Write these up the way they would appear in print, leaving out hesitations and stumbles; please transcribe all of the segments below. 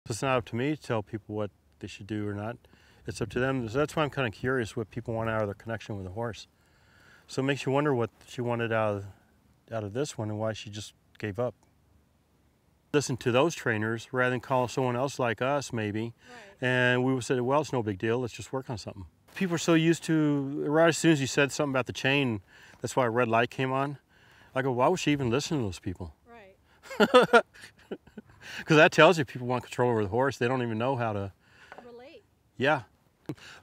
It's not up to me to tell people what they should do or not. It's up to them. So that's why I'm kind of curious what people want out of their connection with a horse. So it makes you wonder what she wanted out of this one and why she just gave up. Listen to those trainers rather than call someone else like us maybe. Right. And we would say, well, it's no big deal. Let's just work on something. People are so used to, right as soon as you said something about the chain, that's why a red light came on. I go, why would she even listen to those people? Right. Because that tells you people want control over the horse. They don't even know how to relate. Yeah.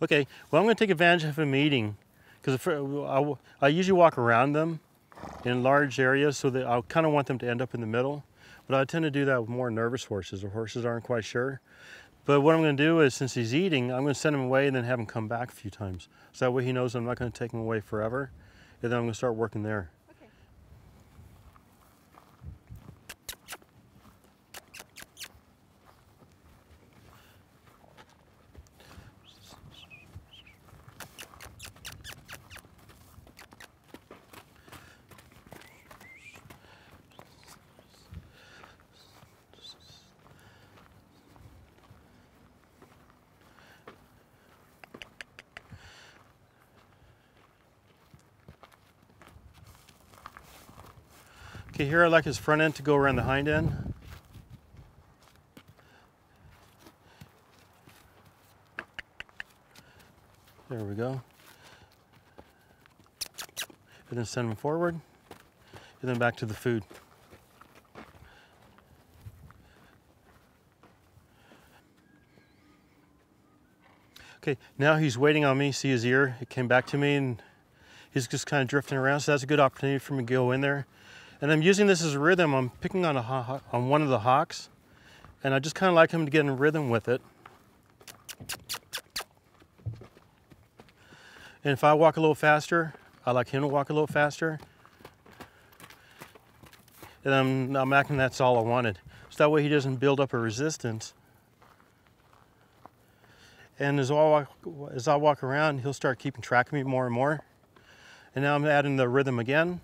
Okay, well, I'm going to take advantage of a meeting because I usually walk around them in large areas, so that I kind of want them to end up in the middle. But I tend to do that with more nervous horses, or horses aren't quite sure. But what I'm going to do is, since he's eating, I'm going to send him away and then have him come back a few times. So that way he knows I'm not going to take him away forever. And then I'm going to start working there. Okay, here I like his front end to go around the hind end. There we go. And then send him forward, and then back to the food. Okay, now he's waiting on me. See his ear? It came back to me and he's just kind of drifting around, so that's a good opportunity for me to go in there. And I'm using this as a rhythm. I'm picking on one of the hocks, and I just kind of like him to get in rhythm with it. And if I walk a little faster, I like him to walk a little faster. And I'm acting that's all I wanted. So that way he doesn't build up a resistance. And as I walk around, he'll start keeping track of me more and more. And now I'm adding the rhythm again.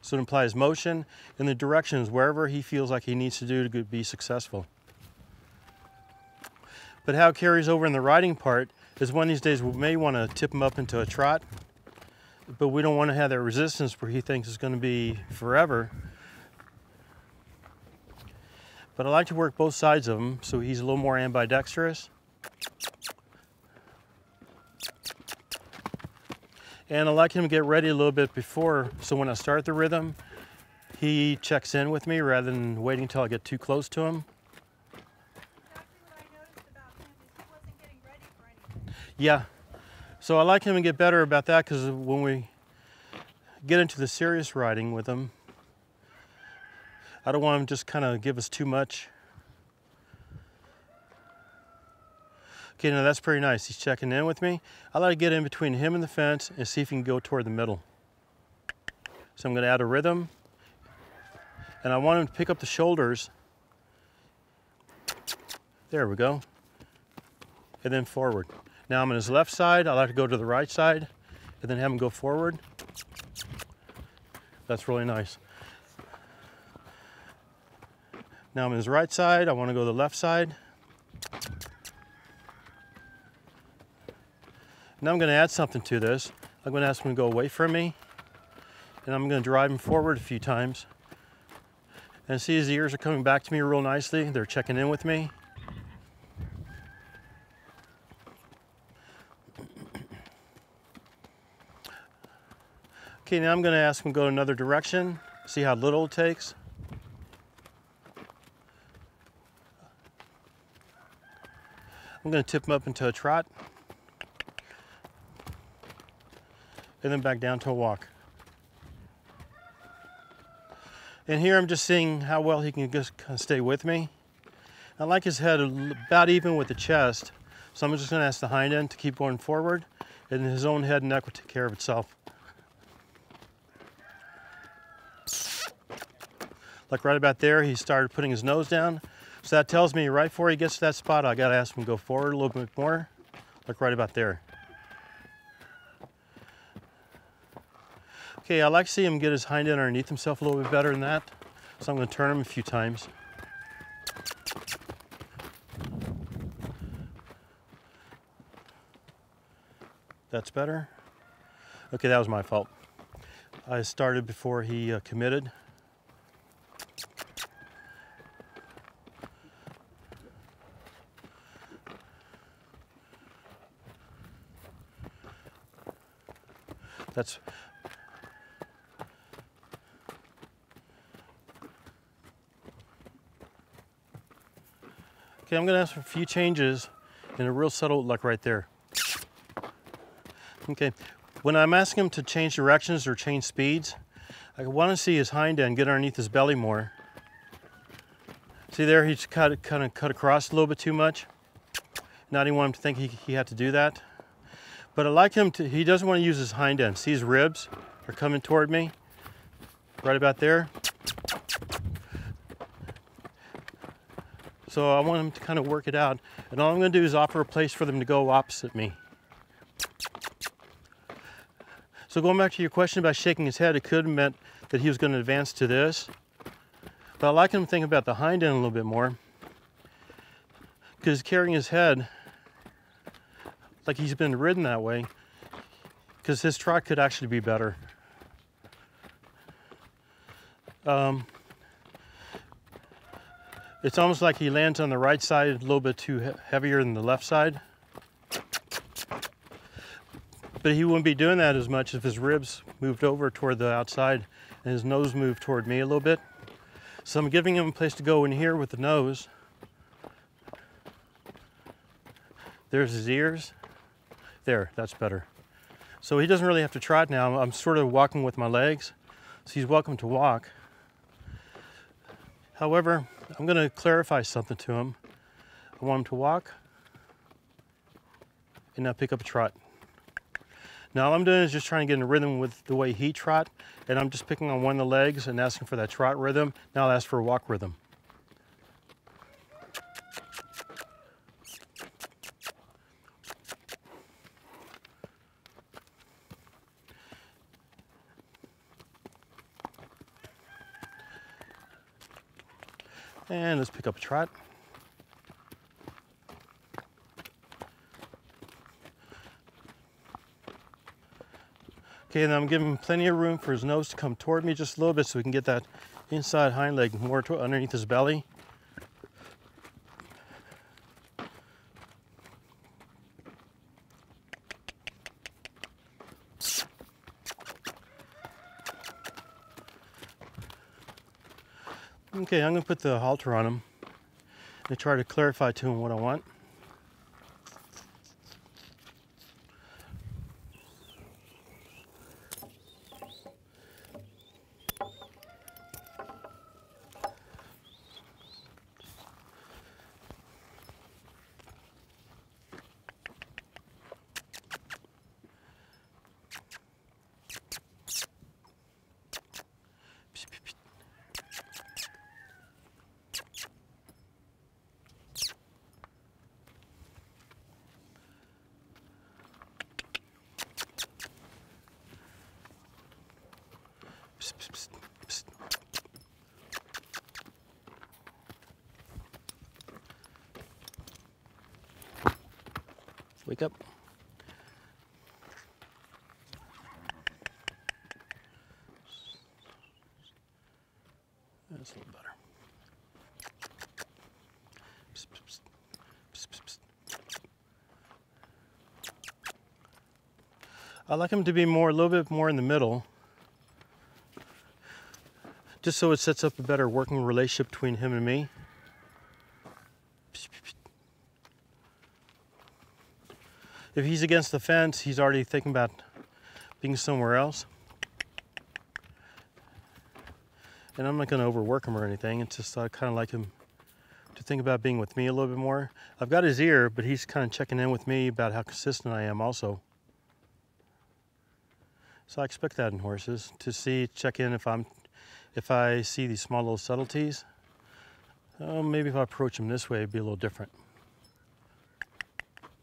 So it implies motion in the directions wherever he feels like he needs to do to be successful. But how it carries over in the riding part is one of these days we may want to tip him up into a trot, but we don't want to have that resistance where he thinks it's going to be forever. But I like to work both sides of him so he's a little more ambidextrous. And I like him to get ready a little bit before, so when I start the rhythm, he checks in with me rather than waiting until I get too close to him. Exactly what I noticed about him is he wasn't getting ready for anything. Yeah, so I like him to get better about that, because when we get into the serious riding with him, I don't want him to just kind of give us too much. Okay, now that's pretty nice. He's checking in with me. I like to get in between him and the fence and see if he can go toward the middle. So I'm going to add a rhythm. And I want him to pick up the shoulders. There we go. And then forward. Now I'm on his left side. I like to go to the right side and then have him go forward. That's really nice. Now I'm on his right side. I want to go to the left side. Now I'm going to add something to this. I'm going to ask him to go away from me, and I'm going to drive him forward a few times. And see his ears are coming back to me real nicely. They're checking in with me. Okay, now I'm going to ask him to go another direction, see how little it takes. I'm going to tip him up into a trot. And then back down to a walk. And here I'm just seeing how well he can just kind of stay with me. I like his head about even with the chest, so I'm just going to ask the hind end to keep going forward, and his own head and neck will take care of itself. Like right about there, he started putting his nose down, so that tells me right before he gets to that spot, I got to ask him to go forward a little bit more, like right about there. Okay, I like to see him get his hind end underneath himself a little bit better than that, so I'm going to turn him a few times. That's better. Okay, that was my fault. I started before he committed. That's okay. I'm going to ask for a few changes and a real subtle, like right there. Okay, when I'm asking him to change directions or change speeds, I want to see his hind end get underneath his belly more. See there, he's kind of cut across a little bit too much. Now I didn't want him to think he had to do that. But I like him to, he doesn't want to use his hind end. See his ribs are coming toward me, right about there. So I want him to kind of work it out. And all I'm going to do is offer a place for them to go opposite me. So going back to your question about shaking his head, it could have meant that he was going to advance to this. But I like him to think about the hind end a little bit more, because carrying his head like he's been ridden that way, because his trot could actually be better. It's almost like he lands on the right side a little bit too heavier than the left side. But he wouldn't be doing that as much if his ribs moved over toward the outside and his nose moved toward me a little bit. So I'm giving him a place to go in here with the nose. There's his ears. There, that's better. So he doesn't really have to trot now. I'm sort of walking with my legs, so he's welcome to walk. However, I'm going to clarify something to him. I want him to walk and now pick up a trot. Now all I'm doing is just trying to get in a rhythm with the way he trot, and I'm just picking on one of the legs and asking for that trot rhythm. Now I'll ask for a walk rhythm. And let's pick up a trot. Okay, and I'm giving him plenty of room for his nose to come toward me just a little bit so we can get that inside hind leg more underneath his belly. Okay, I'm going to put the halter on him and try to clarify to him what I want. Psst, psst, psst. Wake up. That's a little better. Psst, psst, psst, psst, psst. I like him to be a little bit more in the middle, just so it sets up a better working relationship between him and me. If he's against the fence, he's already thinking about being somewhere else. And I'm not going to overwork him or anything. It's just I kind of like him to think about being with me a little bit more. I've got his ear, but he's kind of checking in with me about how consistent I am also. So I expect that in horses, to check in if I see these small little subtleties. Maybe if I approach him this way, it'd be a little different.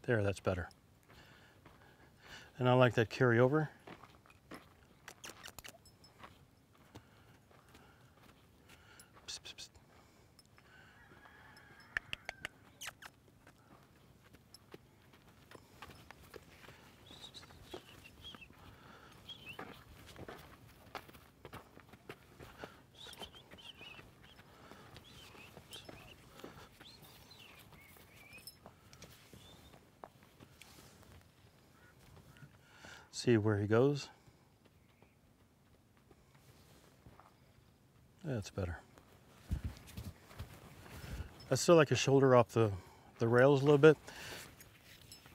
There, that's better. And I like that carry over. Psst, psst, psst. See where he goes. That's better. I still like his shoulder off the rails a little bit,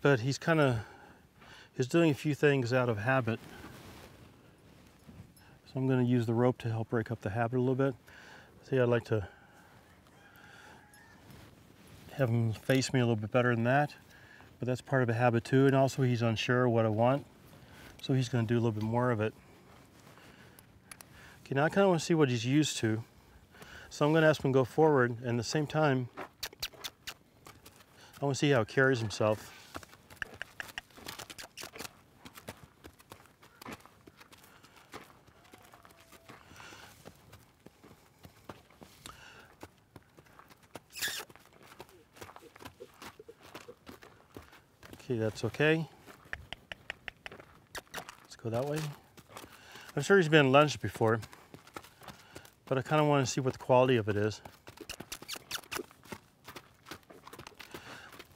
but he's doing a few things out of habit. So I'm going to use the rope to help break up the habit a little bit. See, I'd like to have him face me a little bit better than that, but that's part of a habit too. And also he's unsure what I want, so he's going to do a little bit more of it. Okay, now I kind of want to see what he's used to. So I'm going to ask him to go forward, and at the same time, I want to see how he carries himself. Okay, that's okay. Let's go that way. I'm sure he's been lunged before, but I kind of want to see what the quality of it is.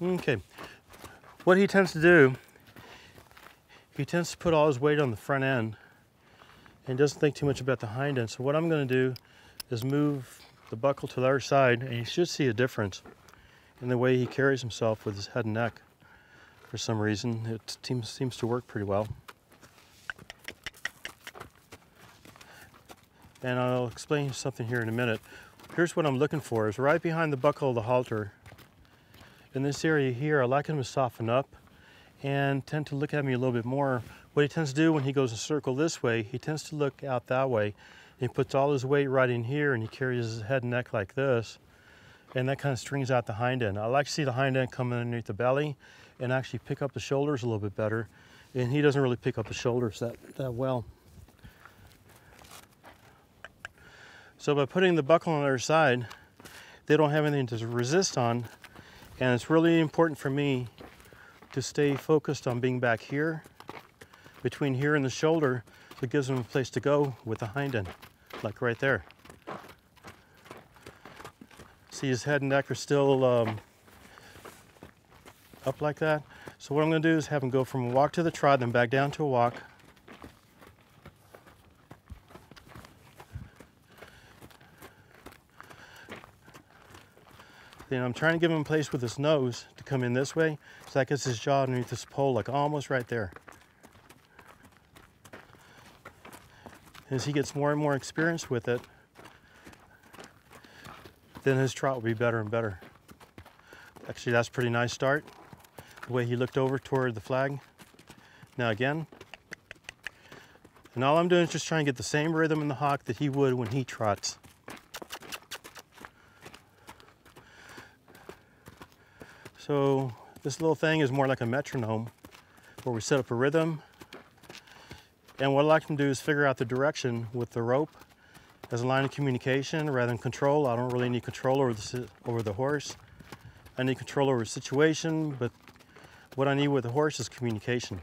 Okay, what he tends to do, he tends to put all his weight on the front end and doesn't think too much about the hind end. So what I'm going to do is move the buckle to the other side, and you should see a difference in the way he carries himself with his head and neck. For some reason, it seems to work pretty well. And I'll explain something here in a minute. Here's what I'm looking for, is right behind the buckle of the halter. In this area here, I like him to soften up and tend to look at me a little bit more. What he tends to do when he goes a circle this way, he tends to look out that way. And he puts all his weight right in here, and he carries his head and neck like this. And that kind of strings out the hind end. I like to see the hind end come underneath the belly and actually pick up the shoulders a little bit better. And he doesn't really pick up the shoulders that well. So by putting the buckle on the other side, they don't have anything to resist on. And it's really important for me to stay focused on being back here, between here and the shoulder, so it gives them a place to go with the hind end, like right there. See, his head and neck are still up like that. So what I'm going to do is have him go from a walk to the trot, then back down to a walk. Then I'm trying to give him a place with his nose to come in this way, so that gets his jaw underneath this pole, like almost right there. As he gets more and more experience with it, then his trot will be better and better. Actually, that's a pretty nice start, the way he looked over toward the flag. Now again. And all I'm doing is just trying to get the same rhythm in the hock that he would when he trots. So this little thing is more like a metronome, where we set up a rhythm. And what I like to do is figure out the direction with the rope as a line of communication rather than control. I don't really need control over the horse. I need control over the situation, but what I need with the horse is communication.